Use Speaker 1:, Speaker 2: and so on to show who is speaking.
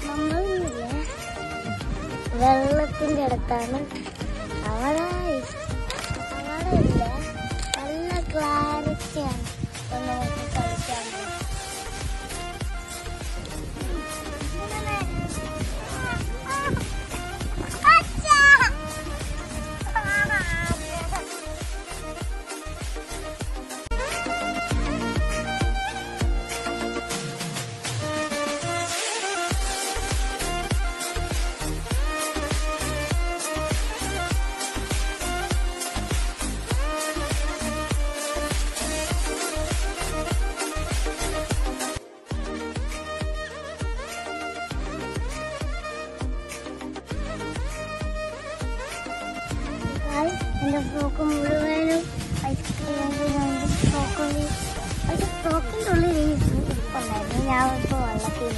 Speaker 1: നമ്മളില്ലേ വെള്ളത്തിന്റെ അടുത്താണ്. അവിടെ ഇല്ല, നല്ല ക്ലാരിറ്റിയാണ്. നമുക്ക് കളിക്കാൻ എന്റെ ഫ്രോക്ക് മുഴുവനും ഐസ്ക്രീം ഫ്രോക്കിൻ്റെ ഉള്ളിൽ ഇരിപ്പുണ്ടായിരുന്നു. ഞാൻ ഇപ്പോൾ വെള്ളത്തിൽ